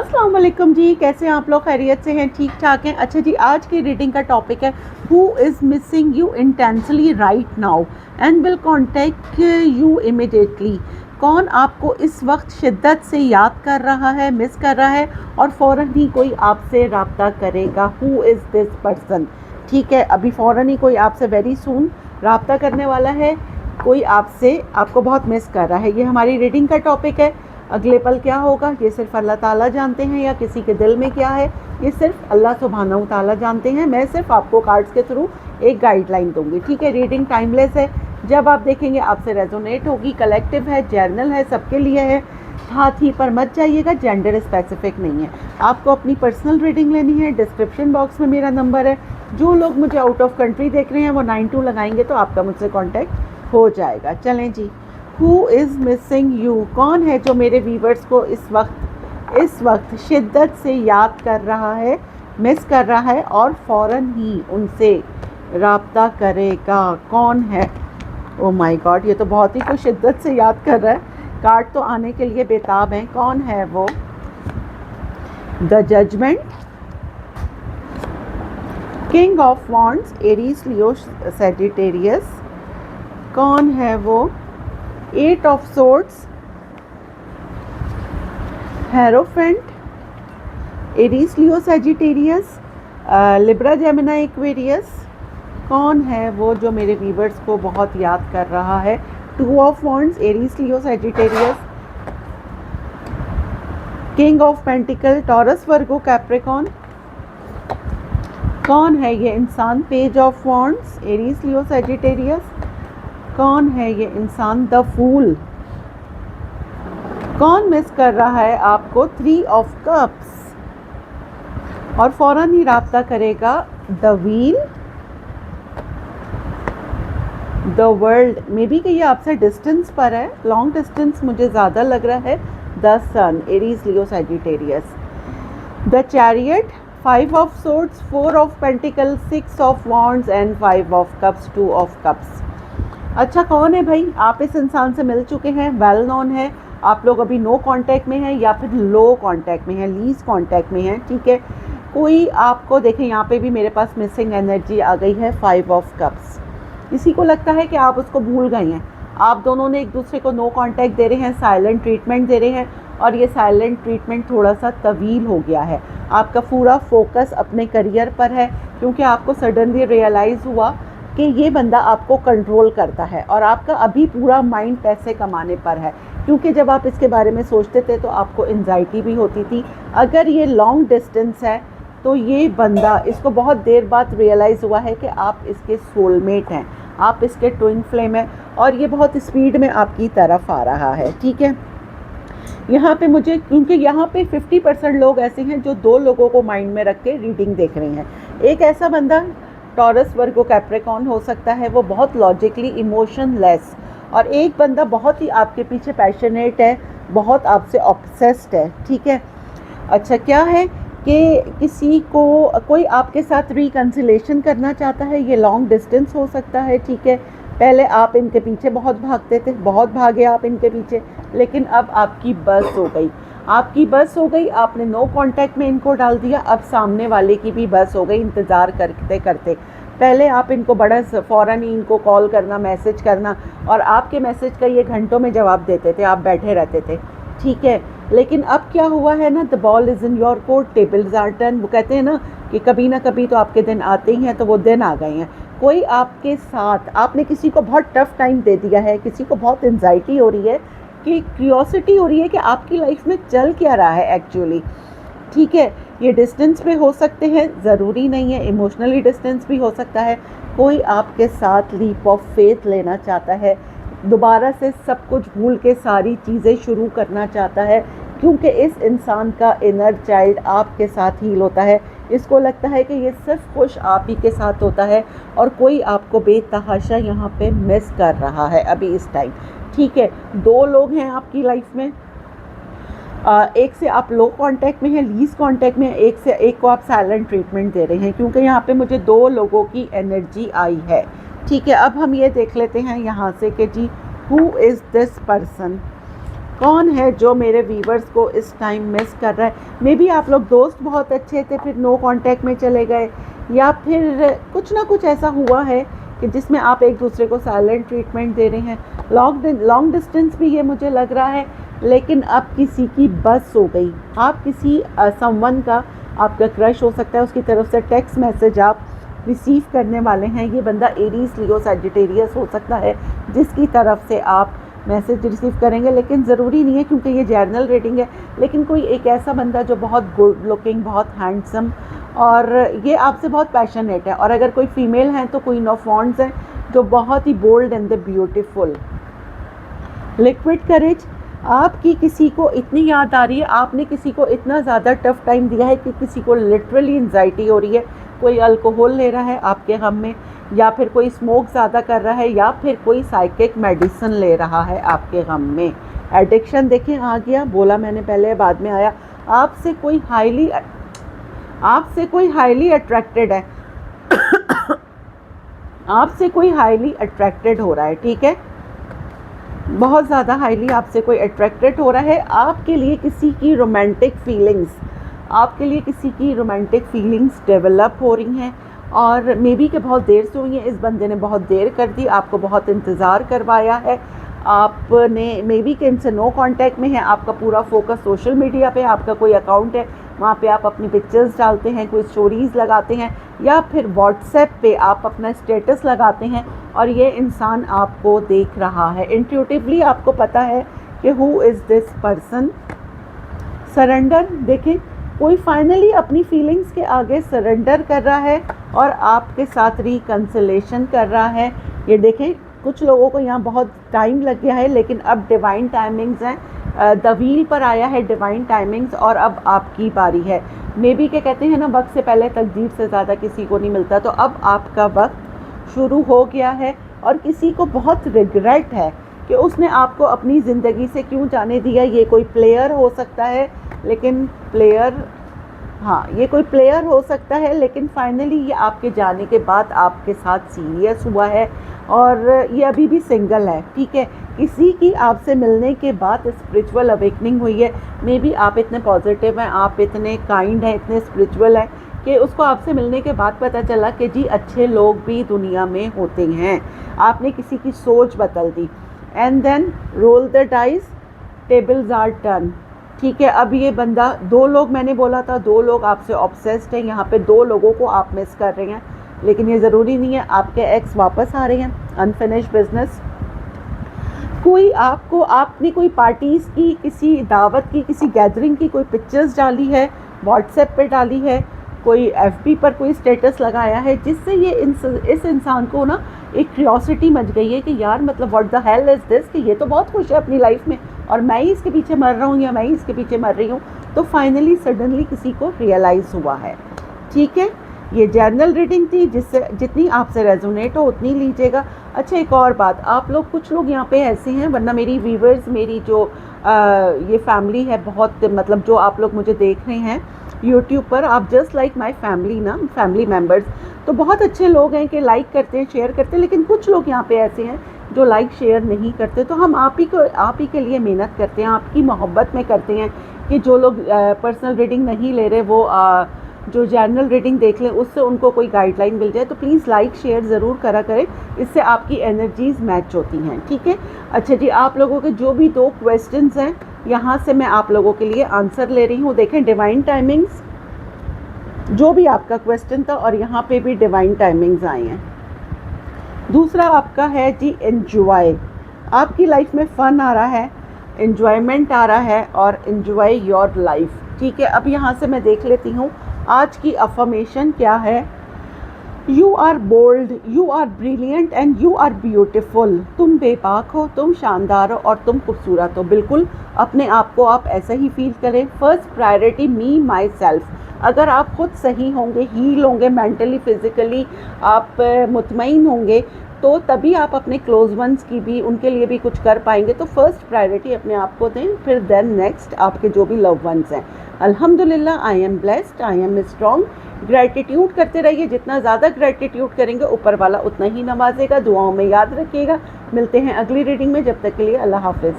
अस्सलाम वालेकुम जी, कैसे हैं आप लोग? खैरियत से हैं? ठीक ठाक हैं? अच्छा जी, आज की रीडिंग का टॉपिक है who is missing you intensely right now and will contact you immediately. कौन आपको इस वक्त शिद्दत से याद कर रहा है, मिस कर रहा है और फ़ौरन ही कोई आपसे रब्ता करेगा। Who is this person? ठीक है, अभी फ़ौरन ही कोई आपसे वेरी सून रब्ता करने वाला है। कोई आपसे आपको बहुत मिस कर रहा है। ये हमारी रीडिंग का टॉपिक है। अगले पल क्या होगा ये सिर्फ अल्लाह ताला जानते हैं, या किसी के दिल में क्या है ये सिर्फ अल्लाह सुब्हानहू ताला जानते हैं। मैं सिर्फ आपको कार्ड्स के थ्रू एक गाइडलाइन दूंगी। ठीक है, रीडिंग टाइमलेस है। जब आप देखेंगे आपसे रेजोनेट होगी। कलेक्टिव है, जर्नल है, सबके लिए है। हाथ ही पर मत जाइएगा, जेंडर स्पेसिफिक नहीं है। आपको अपनी पर्सनल रीडिंग लेनी है, डिस्क्रिप्शन बॉक्स में मेरा नंबर है। जो लोग मुझे आउट ऑफ कंट्री देख रहे हैं वो 92 लगाएंगे तो आपका मुझसे कॉन्टैक्ट हो जाएगा। चलें जी, हु इज़ मिसिंग यू? कौन है जो मेरे व्यूवर्स को इस वक्त शिद्दत से याद कर रहा है, मिस कर रहा है और फ़ौरन ही उनसे रब्ता करेगा? कौन है? ओ माय गॉड, ये तो बहुत ही कुछ शिद्दत से याद कर रहा है। कार्ड तो आने के लिए बेताब हैं। कौन है वो? The judgement, king of wands, Aries, Leo, Sagittarius. कौन है वो? Eight of swords, hierophant, Aries, Leo, Sagittarius, Libra, Gemini, Aquarius. कौन है वो जो मेरे व्यूवर्स को बहुत याद कर रहा है? Two of wands, Aries, Leo, Sagittarius, king of pentacle, Taurus, Virgo, Capricorn. कौन है ये इंसान? Page of wands, Aries, Leo, Sagittarius. कौन है ये इंसान? The fool. कौन मिस कर रहा है आपको? थ्री ऑफ कप्स और फौरन ही राब्ता करेगा? The wheel, the world. May be कि ये आपसे डिस्टेंस पर है, लॉन्ग डिस्टेंस मुझे ज़्यादा लग रहा है। The sun, Aries, Leo, Sagittarius. The chariot, five of swords, four of pentacle, six of wands and five of cups, two of cups. अच्छा, कौन है भाई? आप इस इंसान से मिल चुके हैं, वेल नोन है। आप लोग अभी नो कांटेक्ट में हैं या फिर लो कांटेक्ट में हैं, लीज कांटेक्ट में हैं। ठीक है, कोई आपको देखें, यहाँ पे भी मेरे पास मिसिंग एनर्जी आ गई है, फाइव ऑफ कप्स। किसी को लगता है कि आप उसको भूल गए हैं। आप दोनों ने एक दूसरे को नो कांटेक्ट दे रहे हैं, साइलेंट ट्रीटमेंट दे रहे हैं और ये साइलेंट ट्रीटमेंट थोड़ा सा तवील हो गया है। आपका पूरा फोकस अपने करियर पर है क्योंकि आपको सडनली रियलाइज़ हुआ कि ये बंदा आपको कंट्रोल करता है और आपका अभी पूरा माइंड पैसे कमाने पर है। क्योंकि जब आप इसके बारे में सोचते थे तो आपको एंजाइटी भी होती थी। अगर ये लॉन्ग डिस्टेंस है तो ये बंदा, इसको बहुत देर बाद रियलाइज़ हुआ है कि आप इसके सोलमेट हैं, आप इसके ट्विन फ्लेम हैं और ये बहुत स्पीड में आपकी तरफ आ रहा है। ठीक है, यहाँ पे मुझे, क्योंकि यहाँ पे 50% लोग ऐसे हैं जो दो लोगों को माइंड में रख के रीडिंग देख रहे हैं। एक ऐसा बंदा टॉरस, वर्गो, कैप्रिकॉर्न हो सकता है, वो बहुत लॉजिकली इमोशनलेस, और एक बंदा बहुत ही आपके पीछे पैशनेट है, बहुत आपसे ऑब्सेस्ड है। ठीक है, अच्छा, क्या है कि किसी को, कोई आपके साथ रिकन्सिलेशन करना चाहता है। ये लॉन्ग डिस्टेंस हो सकता है। ठीक है, पहले आप इनके पीछे बहुत भागते थे, बहुत भागे आप इनके पीछे, लेकिन अब आपकी बस हो गई, आपकी बस हो गई। आपने नो कांटेक्ट में इनको डाल दिया, अब सामने वाले की भी बस हो गई इंतज़ार करते करते। पहले आप इनको बड़ा फ़ौरन ही इनको कॉल करना, मैसेज करना, और आपके मैसेज का ये घंटों में जवाब देते थे, आप बैठे रहते थे। ठीक है, लेकिन अब क्या हुआ है ना, the ball is in your court, tables are turn. वो कहते हैं ना कि कभी ना कभी तो आपके दिन आते ही हैं, तो वो दिन आ गए हैं। कोई आपके साथ, आपने किसी को बहुत टफ टाइम दे दिया है, किसी को बहुत एंजाइटी हो रही है, कि क्यूरियोसिटी हो रही है कि आपकी लाइफ में चल क्या रहा है एक्चुअली। ठीक है, ये डिस्टेंस पे हो सकते हैं, ज़रूरी नहीं है, इमोशनली डिस्टेंस भी हो सकता है। कोई आपके साथ लीप ऑफ फेथ लेना चाहता है, दोबारा से सब कुछ भूल के सारी चीज़ें शुरू करना चाहता है, क्योंकि इस इंसान का इनर चाइल्ड आपके साथ हील होता है। इसको लगता है कि ये सिर्फ खुश आप ही के साथ होता है और कोई आपको बेतहाशा यहाँ पे मिस कर रहा है अभी इस टाइम। ठीक है, दो लोग हैं आपकी लाइफ में, एक से आप लो कांटेक्ट में हैं, लीज कांटेक्ट में, एक से एक को आप साइलेंट ट्रीटमेंट दे रहे हैं, क्योंकि यहाँ पे मुझे दो लोगों की एनर्जी आई है। ठीक है, अब हम ये देख लेते हैं यहाँ से कि जी हु इज़ दिस पर्सन। कौन है जो मेरे व्यूवर्स को इस टाइम मिस कर रहा है? मे बी आप लोग दोस्त बहुत अच्छे थे, फिर नो कांटेक्ट में चले गए, या फिर कुछ ना कुछ ऐसा हुआ है कि जिसमें आप एक दूसरे को साइलेंट ट्रीटमेंट दे रहे हैं। लॉन्ग डिस्टेंस भी ये मुझे लग रहा है, लेकिन अब किसी की बस हो गई। आप किसी समवन का, आपका क्रश हो सकता है, उसकी तरफ से टेक्स्ट मैसेज आप रिसीव करने वाले हैं। ये बंदा एरीज, लियो, सैजिटेरियस हो सकता है जिसकी तरफ से आप मैसेज रिसीव करेंगे, लेकिन ज़रूरी नहीं है क्योंकि ये जर्नल रीडिंग है। लेकिन कोई एक ऐसा बंदा जो बहुत गुड लुकिंग, बहुत हैंडसम, और ये आपसे बहुत पैशनेट है। और अगर कोई फीमेल हैं तो क्वीन ऑफ वॉन्ड्स हैं जो बहुत ही bold and the beautiful. Liquid courage, आपकी किसी को इतनी याद आ रही है, आपने किसी को इतना ज़्यादा टफ टाइम दिया है कि किसी को लिटरली एंजाइटी हो रही है। कोई अल्कोहल ले रहा है आपके गम में, या फिर कोई स्मोक ज़्यादा कर रहा है, या फिर कोई साइकिक मेडिसिन ले रहा है आपके गम में। एडिक्शन देखें आ गया, बोला मैंने पहले, बाद में आया। आपसे कोई हाईली अट्रैक्टेड है आपसे कोई हाईली अट्रैक्टेड हो रहा है, ठीक है, बहुत ज़्यादा हाईली आपसे कोई अट्रैक्टेड हो रहा है। आपके लिए किसी की रोमांटिक फीलिंग्स डेवलप हो रही हैं, और मे बी के बहुत देर से हुई हैं। इस बंदे ने बहुत देर कर दी, आपको बहुत इंतज़ार करवाया है। आपने मे बी के इनसे नो कांटेक्ट में है, आपका पूरा फोकस सोशल मीडिया पे, आपका कोई अकाउंट है वहाँ पे आप अपनी पिक्चर्स डालते हैं, कोई स्टोरीज़ लगाते हैं, या फिर व्हाट्सएप पे आप अपना स्टेटस लगाते हैं, और ये इंसान आपको देख रहा है। इंट्यूटिवली आपको पता है कि who is this person. Surrender देखें, कोई फाइनली अपनी फीलिंग्स के आगे सरेंडर कर रहा है और आपके साथ रिकंसिलेशन कर रहा है। ये देखें, कुछ लोगों को यहाँ बहुत टाइम लग गया है, लेकिन अब डिवाइन टाइमिंग्स हैं। द व्हील पर आया है डिवाइन टाइमिंग्स, और अब आपकी बारी है। मे बी के कहते हैं ना, वक्त से पहले तकदीर से ज़्यादा किसी को नहीं मिलता। तो अब आपका वक्त शुरू हो गया है, और किसी को बहुत रिग्रेट है कि उसने आपको अपनी ज़िंदगी से क्यों जाने दिया। ये कोई प्लेयर हो सकता है, लेकिन ये कोई प्लेयर हो सकता है, लेकिन फाइनली ये आपके जाने के बाद आपके साथ सीरियस हुआ है, और ये अभी भी सिंगल है, ठीक है। किसी की आपसे मिलने के बाद स्पिरिचुअल अवेकनिंग हुई है। मे बी आप इतने पॉजिटिव हैं, आप इतने काइंड हैं, इतने स्पिरिचुअल हैं कि उसको आपसे मिलने के बाद पता चला कि जी अच्छे लोग भी दुनिया में होते हैं। आपने किसी की सोच बदल दी। And then roll the dice, tables are turn, ठीक है। अब ये बंदा, 2 लोग मैंने बोला था, 2 लोग आपसे ऑब्सेस्ड हैं। यहाँ पे 2 लोगों को आप मिस कर रहे हैं, लेकिन ये ज़रूरी नहीं है। आपके एक्स वापस आ रहे हैं, अनफिनिश्ड बिजनेस। आपने कोई पार्टीज़ की, किसी दावत की, किसी गैदरिंग की कोई पिक्चर्स डाली है, व्हाट्सएप पे डाली है, कोई एफबी पर कोई स्टेटस लगाया है, जिससे ये इस इंसान को ना एक क्यूरियोसिटी मच गई है कि यार मतलब what the hell is this, कि ये तो बहुत खुश है अपनी लाइफ में और मैं ही इसके पीछे मर रहा हूँ, या मैं ही इसके पीछे मर रही हूँ। तो फाइनली सडनली किसी को रियलाइज़ हुआ है, ठीक है। ये जर्नल रीडिंग थी, जिससे जितनी आपसे रेजोनेट हो उतनी लीजिएगा। अच्छा, एक और बात, आप लोग, कुछ लोग यहाँ पे ऐसे हैं, वरना मेरी व्यूवर्स, मेरी जो ये फैमिली है बहुत, मतलब जो आप लोग मुझे देख रहे हैं यूट्यूब पर, आप जस्ट लाइक माय फैमिली ना, फैमिली मेम्बर्स, तो बहुत अच्छे लोग हैं कि लाइक करते हैं, शेयर करते हैं। लेकिन कुछ लोग यहाँ पे ऐसे हैं जो लाइक शेयर नहीं करते। तो हम आप ही के लिए मेहनत करते हैं, आपकी मोहब्बत में करते हैं कि जो लोग पर्सनल रीडिंग नहीं ले रहे, वो जो जर्नल रीडिंग देख लें, उससे उनको कोई गाइडलाइन मिल जाए। तो प्लीज़ लाइक शेयर ज़रूर करा करें, इससे आपकी एनर्जीज़ मैच होती हैं, ठीक है। अच्छा जी, आप लोगों के जो भी 2 क्वेश्चंस हैं, यहाँ से मैं आप लोगों के लिए आंसर ले रही हूँ। देखें, डिवाइन टाइमिंग्स, जो भी आपका क्वेश्चन था, और यहाँ पे भी डिवाइन टाइमिंग्स आई हैं। दूसरा आपका है जी एन्जॉय। आपकी लाइफ में फ़न आ रहा है, एन्जॉयमेंट आ रहा है, और एन्जॉय योर लाइफ, ठीक है। अब यहाँ से मैं देख लेती हूँ आज की अफर्मेशन क्या है। You are bold, you are brilliant and you are beautiful. तुम बेबाक हो, तुम शानदार हो, और तुम खूबसूरत हो। बिल्कुल अपने आप को आप ऐसा ही फील करें। First priority me my self. अगर आप खुद सही होंगे, हील होंगे, मेंटली फिज़िकली आप मुतमईन होंगे, तो तभी आप अपने क्लोज वंस की भी, उनके लिए भी कुछ कर पाएंगे। तो फर्स्ट प्रायोरिटी अपने आप को दें, फिर देन नेक्स्ट आपके जो भी लव वंस हैं। अल्हम्दुलिल्लाह, I am blessed, I am strong. Gratitude करते रहिए, जितना ज़्यादा ग्रैटिट्यूड करेंगे ऊपर वाला उतना ही नवाजेगा। दुआओं में याद रखिएगा। मिलते हैं अगली रीडिंग में, जब तक के लिए अल्लाह हाफिज़।